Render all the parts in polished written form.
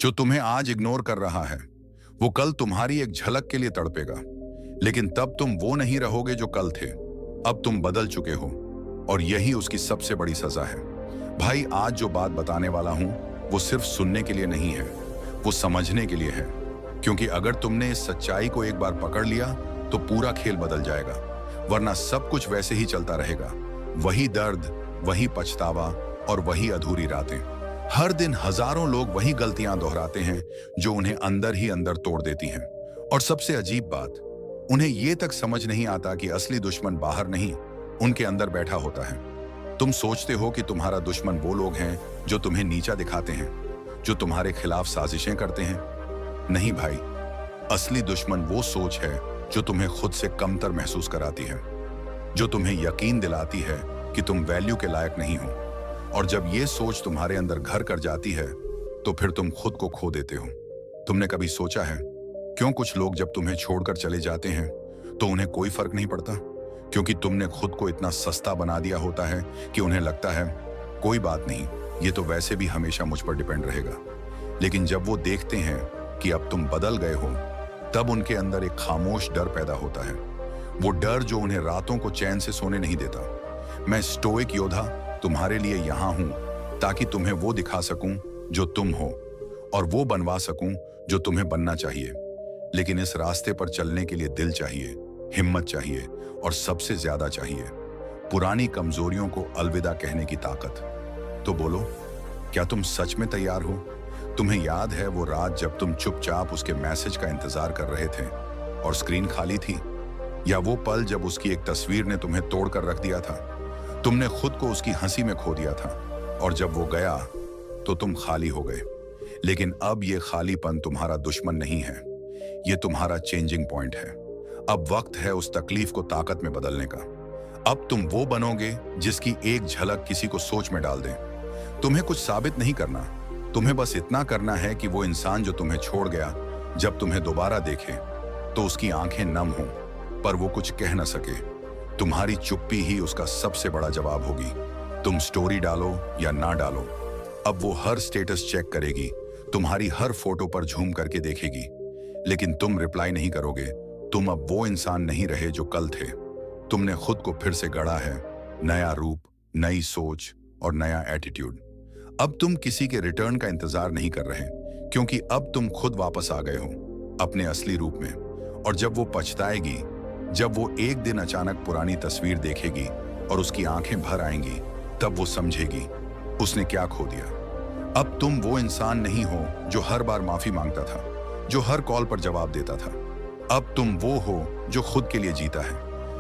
जो तुम्हें आज इग्नोर कर रहा है वो कल तुम्हारी एक झलक के लिए तड़पेगा, लेकिन तब तुम वो नहीं रहोगे जो कल थे। अब तुम बदल चुके हो और यही उसकी सबसे बड़ी सजा है। भाई, आज जो बात बताने वाला हूं वो सिर्फ सुनने के लिए नहीं है, वो समझने के लिए है। क्योंकि अगर तुमने इस सच्चाई को एक बार पकड़ लिया तो पूरा खेल बदल जाएगा, वरना सब कुछ वैसे ही चलता रहेगा। वही दर्द, वही पछतावा और वही अधूरी रातें। हर दिन हजारों लोग वही गलतियां दोहराते हैं जो उन्हें अंदर ही अंदर तोड़ देती हैं। और सबसे अजीब बात, उन्हें यह तक समझ नहीं आता कि असली दुश्मन बाहर नहीं, उनके अंदर बैठा होता है। तुम सोचते हो कि तुम्हारा दुश्मन वो लोग हैं जो तुम्हें नीचा दिखाते हैं, जो तुम्हारे खिलाफ साजिशें करते हैं। नहीं भाई, असली दुश्मन वो सोच है जो तुम्हें खुद से कमतर महसूस कराती है, जो तुम्हें यकीन दिलाती है कि तुम वैल्यू के लायक नहीं हो। और जब ये सोच तुम्हारे अंदर घर कर जाती है तो फिर तुम खुद को खो देते हो। तुमने कभी सोचा है क्यों कुछ लोग जब तुम्हें छोड़कर चले जाते हैं तो उन्हें कोई फर्क नहीं पड़ता? क्योंकि तुमने खुद को इतना सस्ता बना दिया होता है कि उन्हें लगता है कोई बात नहीं, ये तो वैसे भी हमेशा मुझ पर डिपेंड रहेगा। लेकिन जब वो देखते हैं कि अब तुम बदल गए हो, तब उनके अंदर एक खामोश डर पैदा होता है। वो डर जो उन्हें रातों को चैन से सोने नहीं देता। मैं स्टोइक योद्धा तुम्हारे लिए यहां हूं ताकि तुम्हें वो दिखा सकूं जो तुम हो और वो बनवा सकूं जो तुम्हें बनना चाहिए। लेकिन इस रास्ते पर चलने के लिए दिल चाहिए, हिम्मत चाहिए और सबसे ज्यादा चाहिए पुरानी कमजोरियों को अलविदा कहने की ताकत। तो बोलो, क्या तुम सच में तैयार हो? तुम्हें याद है वो रात जब तुम चुपचाप उसके मैसेज का इंतजार कर रहे थे और स्क्रीन खाली थी? या वो पल जब उसकी एक तस्वीर ने तुम्हें तोड़कर रख दिया था? तुमने खुद को उसकी हंसी में खो दिया था और जब वो गया तो तुम खाली हो गए। लेकिन अब ये खालीपन तुम्हारा दुश्मन नहीं है, ये तुम्हारा चेंजिंग पॉइंट है। अब वक्त है उस तकलीफ को ताकत में बदलने का। अब तुम वो बनोगे जिसकी एक झलक किसी को सोच में डाल दे। तुम्हें कुछ साबित नहीं करना, तुम्हें बस इतना करना है कि वो इंसान जो तुम्हें छोड़ गया, जब तुम्हें दोबारा देखे तो उसकी आंखें नम हों पर वो कुछ कह न सके। तुम्हारी चुप्पी ही उसका सबसे बड़ा जवाब होगी। तुम स्टोरी डालो या ना डालो, अब वो हर स्टेटस चेक करेगी, तुम्हारी हर फोटो पर झूम करके देखेगी। लेकिन तुम रिप्लाई नहीं करोगे। तुम अब वो इंसान नहीं रहे जो कल थे। तुमने खुद को फिर से गढ़ा है, नया रूप, नई सोच और नया एटीट्यूड। अब तुम किसी के रिटर्न का इंतजार नहीं कर रहे, क्योंकि अब तुम खुद वापस आ गए हो अपने असली रूप में। और जब वो पछताएगी, जब वो एक दिन अचानक पुरानी तस्वीर देखेगी और उसकी आंखें भर आएंगी, तब वो समझेगी उसने क्या खो दिया। अब तुम वो इंसान नहीं हो जो हर बार माफी मांगता था, जो हर कॉल पर जवाब देता था। अब तुम वो हो जो खुद के लिए जीता है,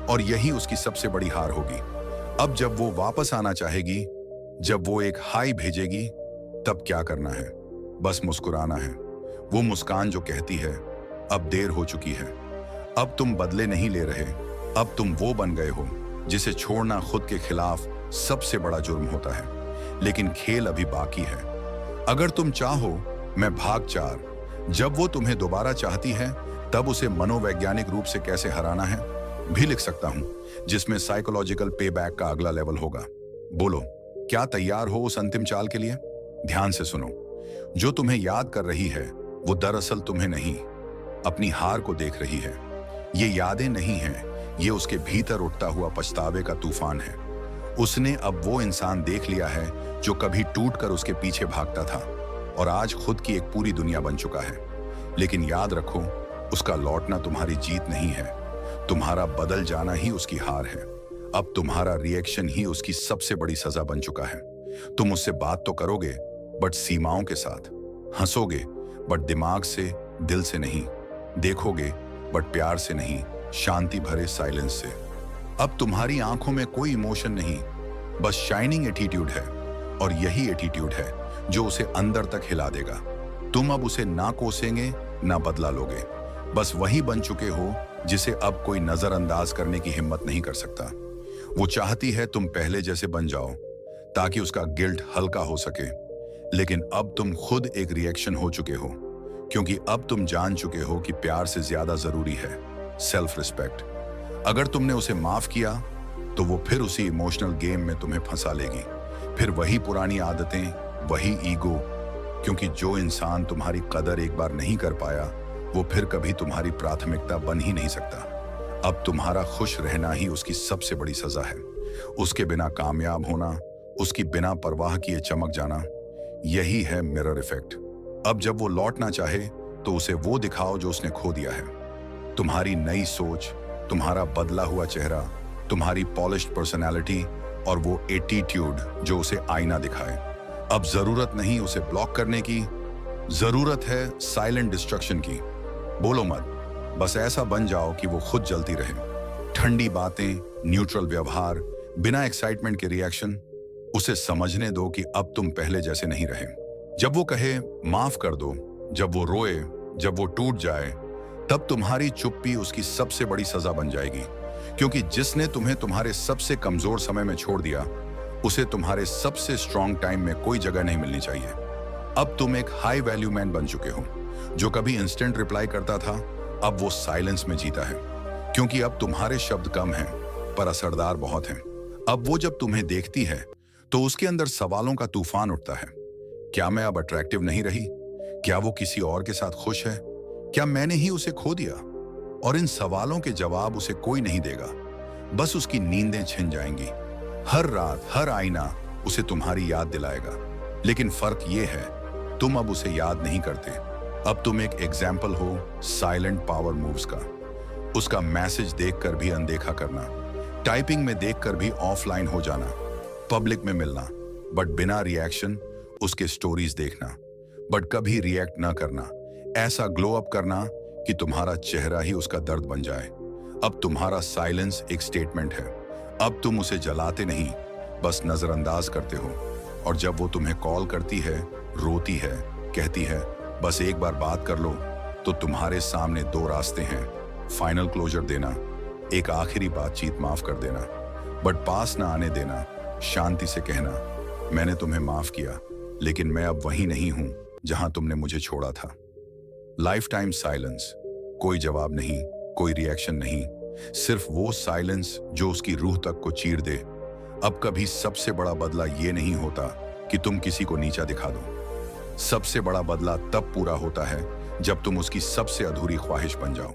और यही उसकी सबसे बड़ी हार होगी। अब जब वो वापस आना चाहेगी, जब वो एक हाय भेजेगी, तब क्या करना है? बस मुस्कुराना है। वो मुस्कान जो कहती है अब देर हो चुकी है। अब तुम बदले नहीं ले रहे, अब तुम वो बन गए हो जिसे छोड़ना खुद के खिलाफ सबसे बड़ा जुर्म होता है। लेकिन खेल अभी बाकी है। अगर तुम चाहो, मैं भाग 4 जब वो तुम्हें दोबारा चाहती है तब उसे मनोवैज्ञानिक रूप से कैसे हराना है भी लिख सकता हूं, जिसमें साइकोलॉजिकल पेबैक का अगला लेवल होगा। बोलो, क्या तैयार हो उस अंतिम चाल के लिए? ध्यान से सुनो। जो तुम्हें याद कर रही है वो दरअसल तुम्हें नहीं, अपनी हार को देख रही है। ये यादें नहीं हैं, ये उसके भीतर उठता हुआ पछतावे का तूफान है। उसने अब वो इंसान देख लिया है जो कभी टूटकर उसके पीछे भागता था और आज खुद की एक पूरी दुनिया बन चुका है। लेकिन याद रखो, उसका लौटना तुम्हारी जीत नहीं है, तुम्हारा बदल जाना ही उसकी हार है। अब तुम्हारा रिएक्शन ही उसकी सबसे बड़ी सजा बन चुका है। तुम उससे बात तो करोगे, बट सीमाओं के साथ। हंसोगे, बट दिमाग से, दिल से नहीं। देखोगे, बट प्यार से नहीं, शांति भरे साइलेंस से। अब तुम्हारी आंखों में कोई इमोशन नहीं, बस शाइनिंग एटीट्यूड है। और यही एटीट्यूड है जो उसे अंदर तक हिला देगा। तुम अब उसे ना कोसेंगे, ना बदला लोगे। बस वही बन चुके हो जिसे अब कोई नजरअंदाज करने की हिम्मत नहीं कर सकता। वो चाहती है तुम पहले जैसे बन जाओ ताकि उसका गिल्ट हल्का हो सके। लेकिन अब तुम खुद एक रिएक्शन हो चुके हो, क्योंकि अब तुम जान चुके हो कि प्यार से ज्यादा जरूरी है सेल्फ रिस्पेक्ट। अगर तुमने उसे माफ किया तो वो फिर उसी इमोशनल गेम में तुम्हें फंसा लेगी। फिर वही पुरानी आदतें, वही ईगो, क्योंकि जो इंसान तुम्हारी कदर एक बार नहीं कर पाया, वो फिर कभी तुम्हारी प्राथमिकता बन ही नहीं सकता। अब तुम्हारा खुश रहना ही उसकी सबसे बड़ी सजा है। उसके बिना कामयाब होना, उसकी बिना परवाह किए चमक जाना, यही है मिरर इफेक्ट। अब जब वो लौटना चाहे तो उसे वो दिखाओ जो उसने खो दिया है। तुम्हारी नई सोच, तुम्हारा बदला हुआ चेहरा, तुम्हारी पॉलिश्ड पर्सनैलिटी और वो एटीट्यूड जो उसे आईना दिखाए। अब जरूरत नहीं उसे ब्लॉक करने की, जरूरत है साइलेंट डिस्ट्रक्शन की। बोलो मत, बस ऐसा बन जाओ कि वो खुद जलती रहे। ठंडी बातें, न्यूट्रल व्यवहार, बिना एक्साइटमेंट के रिएक्शन। उसे समझने दो कि अब तुम पहले जैसे नहीं रहे। जब वो कहे माफ कर दो, जब वो रोए, जब वो टूट जाए, तब तुम्हारी चुप्पी उसकी सबसे बड़ी सजा बन जाएगी। क्योंकि जिसने तुम्हें तुम्हारे सबसे कमजोर समय में छोड़ दिया, उसे तुम्हारे सबसे स्ट्रॉन्ग टाइम में कोई जगह नहीं मिलनी चाहिए। अब तुम एक हाई वैल्यू मैन बन चुके हो। जो कभी इंस्टेंट रिप्लाई करता था, अब वो साइलेंस में जीता है। क्योंकि अब तुम्हारे शब्द कम हैं, पर असरदार बहुत हैं। अब वो जब तुम्हें देखती है तो उसके अंदर सवालों का तूफान उठता है। क्या मैं अब अट्रैक्टिव नहीं रही? क्या वो किसी और के साथ खुश है? क्या मैंने ही उसे खो दिया? और इन सवालों के जवाब उसे कोई नहीं देगा, बस उसकी नींदें छिन जाएंगी। हर रात हर आईना उसे तुम्हारी याद दिलाएगा। लेकिन फर्क ये है, तुम अब उसे याद नहीं करते। अब तुम एक एग्जाम्पल हो साइलेंट पावर मूव्स का। उसका मैसेज देखकर भी अनदेखा करना, टाइपिंग में देखकर भी ऑफलाइन हो जाना, पब्लिक में मिलना बट बिना रिएक्शन, उसके स्टोरीज देखना बट कभी रिएक्ट ना करना, ऐसा ग्लो अप करना कि तुम्हारा चेहरा ही उसका दर्द बन जाए। अब तुम्हारा साइलेंस एक स्टेटमेंट है। अब तुम उसे जलाते नहीं, बस नजरअंदाज करते हो। और जब वो तुम्हें कॉल करती है, रोती है, कहती है बस एक बार बात कर लो, तो तुम्हारे सामने दो रास्ते हैं। फाइनल क्लोजर देना, एक आखिरी बातचीत माफ कर देना, बट पास ना आने देना, शांति से कहना मैंने तुम्हें माफ किया, लेकिन मैं अब वही नहीं हूं जहां तुमने मुझे छोड़ा था। लाइफ टाइम साइलेंस, कोई जवाब नहीं, कोई रिएक्शन नहीं, सिर्फ वो साइलेंस जो उसकी रूह तक को चीर दे। अब कभी सबसे बड़ा बदला ये नहीं होता कि तुम किसी को नीचा दिखा दो। सबसे बड़ा बदला तब पूरा होता है जब तुम उसकी सबसे अधूरी ख्वाहिश बन जाओ।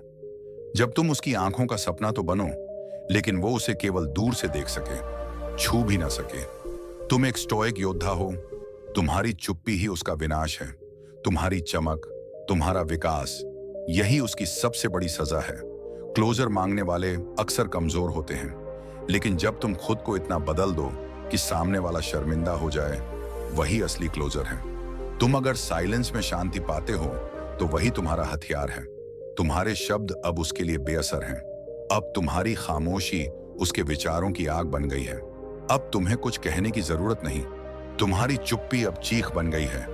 जब तुम उसकी आंखों का सपना तो बनो, लेकिन वो उसे केवल दूर से देख सके, छू भी ना सके। तुम एक स्टोइक योद्धा हो। तुम्हारी चुप्पी ही उसका विनाश है। तुम्हारी चमक, तुम्हारा विकास, यही उसकी सबसे बड़ी सजा है। क्लोजर मांगने वाले अक्सर कमजोर होते हैं, लेकिन जब तुम खुद को इतना बदल दो कि सामने वाला शर्मिंदा हो जाए, वही असली क्लोजर है। तुम अगर साइलेंस में शांति पाते हो तो वही तुम्हारा हथियार है। तुम्हारे शब्द अब उसके लिए बेअसर हैं। अब तुम्हारी खामोशी उसके विचारों की आग बन गई है। अब तुम्हें कुछ कहने की जरूरत नहीं। तुम्हारी चुप्पी अब चीख बन गई है,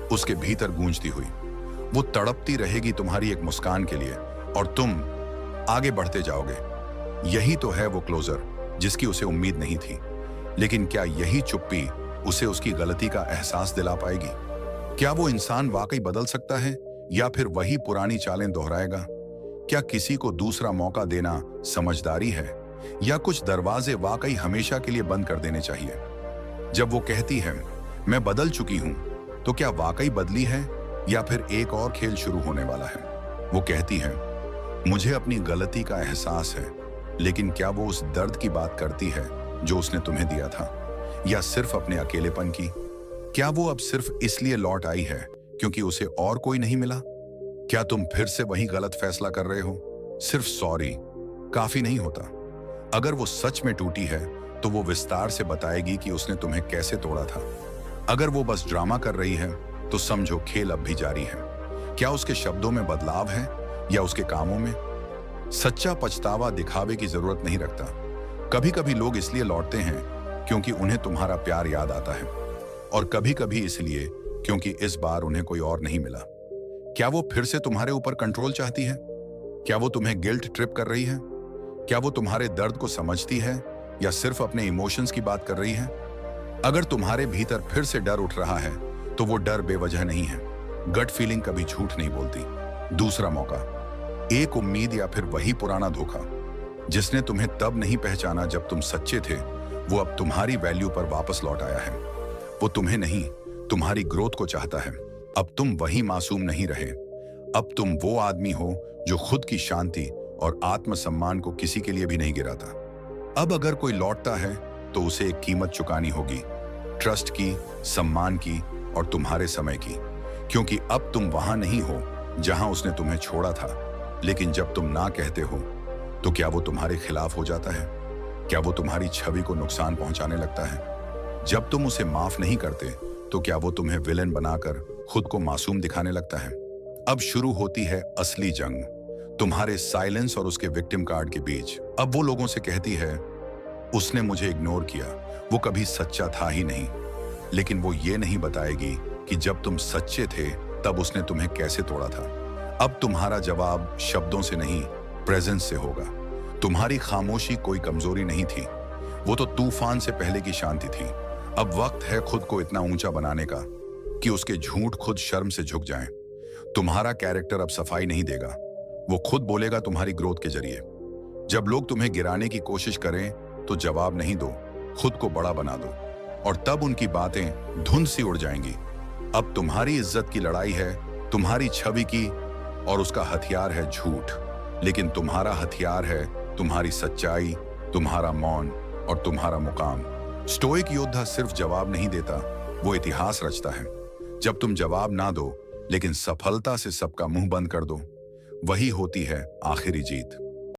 उसके भीतर गूंजती हुई। वो तड़पती रहेगी तुम्हारी एक मुस्कान के लिए, और तुम आगे बढ़ते जाओगे। यही तो है वो क्लोजर जिसकी उसे उम्मीद नहीं थी। लेकिन क्या यही चुप्पी उसे उसकी गलती का एहसास दिला पाएगी? क्या वो इंसान वाकई बदल सकता है, या फिर वही पुरानी चालें दोहराएगा? क्या किसी को दूसरा मौका देना समझदारी है, या कुछ दरवाजे वाकई हमेशा के लिए बंद कर देने चाहिए? जब वो कहती है मैं बदल चुकी हूं, तो क्या वाकई बदली है, या फिर एक और खेल शुरू होने वाला है? वो कहती है मुझे अपनी गलती का एहसास है, लेकिन क्या वो उस दर्द की बात करती है जो उसने तुम्हें दिया था, या सिर्फ अपने अकेलेपन की? क्या वो अब सिर्फ इसलिए लौट आई है क्योंकि उसे और कोई नहीं मिला? क्या तुम फिर से वही गलत फैसला कर रहे हो? सिर्फ सॉरी काफी नहीं होता। अगर वो सच में टूटी है तो वो विस्तार से बताएगी कि उसने तुम्हें कैसे तोड़ा था। अगर वो बस ड्रामा कर रही है तो समझो खेल अब भी जारी है। क्या उसके शब्दों में बदलाव है, या उसके कामों में? सच्चा पछतावा दिखावे की जरूरत नहीं रखता। कभी कभी लोग इसलिए लौटते हैं क्योंकि उन्हें तुम्हारा प्यार याद आता है, और कभी कभी इसलिए क्योंकि इस बार उन्हें कोई और नहीं मिला। क्या वो फिर से तुम्हारे ऊपर कंट्रोल चाहती है? क्या वो तुम्हें गिल्ट ट्रिप कर रही है? क्या वो तुम्हारे दर्द को समझती है, या सिर्फ अपने इमोशंस की बात कर रही है? अगर तुम्हारे भीतर फिर से डर उठ रहा है तो वो डर बेवजह नहीं है। गट फीलिंग कभी झूठ नहीं बोलती। दूसरा मौका, एक उम्मीद, या फिर वही पुराना धोखा जिसने तुम्हें तब नहीं पहचाना जब तुम सच्चे थे, वो अब तुम्हारी वैल्यू पर वापस लौट आया है। वो तुम्हें नहीं, तुम्हारी ग्रोथ को चाहता है। अब तुम वही मासूम नहीं रहे। अब तुम वो आदमी हो जो खुद की शांति और आत्मसम्मान को किसी के लिए भी नहीं गिराता। अब अगर कोई लौटता है तो उसे एक कीमत चुकानी होगी, ट्रस्ट की, सम्मान की और तुम्हारे समय की। क्योंकि अब तुम वहां नहीं हो जहां उसने तुम्हें छोड़ा था। लेकिन जब तुम ना कहते हो तो क्या वो तुम्हारे खिलाफ हो जाता है? क्या वो तुम्हारी छवि को नुकसान पहुंचाने लगता है? जब तुम उसे माफ नहीं करते तो क्या वो तुम्हें विलेन बनाकर खुद को मासूम दिखाने लगता है? अब शुरू होती है असली जंग, तुम्हारे साइलेंस और उसके विक्टिम कार्ड के बीच। अब वो लोगों से कहती है, उसने मुझे इग्नोर किया, वो कभी सच्चा था ही नहीं। लेकिन वो ये नहीं बताएगी कि जब तुम सच्चे थे तब उसने तुम्हें कैसे तोड़ा था। अब तुम्हारा जवाब शब्दों से नहीं, प्रेजेंस से होगा। तुम्हारी खामोशी कोई कमजोरी नहीं थी, वो तो तूफान से पहले की शांति थी। अब वक्त है खुद को इतना ऊंचा बनाने का कि उसके झूठ खुद शर्म से झुक जाएं। तुम्हारा कैरेक्टर अब सफाई नहीं देगा, वो खुद बोलेगा तुम्हारी ग्रोथ के जरिए। जब लोग तुम्हें गिराने की कोशिश करें तो जवाब नहीं दो, खुद को बड़ा बना दो, और तब उनकी बातें धुंध सी उड़ जाएंगी। अब तुम्हारी इज्जत की लड़ाई है तुम्हारी छवि की, और उसका हथियार है झूठ। लेकिन तुम्हारा हथियार है तुम्हारी सच्चाई, तुम्हारा मौन और तुम्हारा मुकाम। स्टोइक योद्धा सिर्फ जवाब नहीं देता, वो इतिहास रचता है। जब तुम जवाब ना दो लेकिन सफलता से सबका मुंह बंद कर दो, वही होती है आखिरी जीत।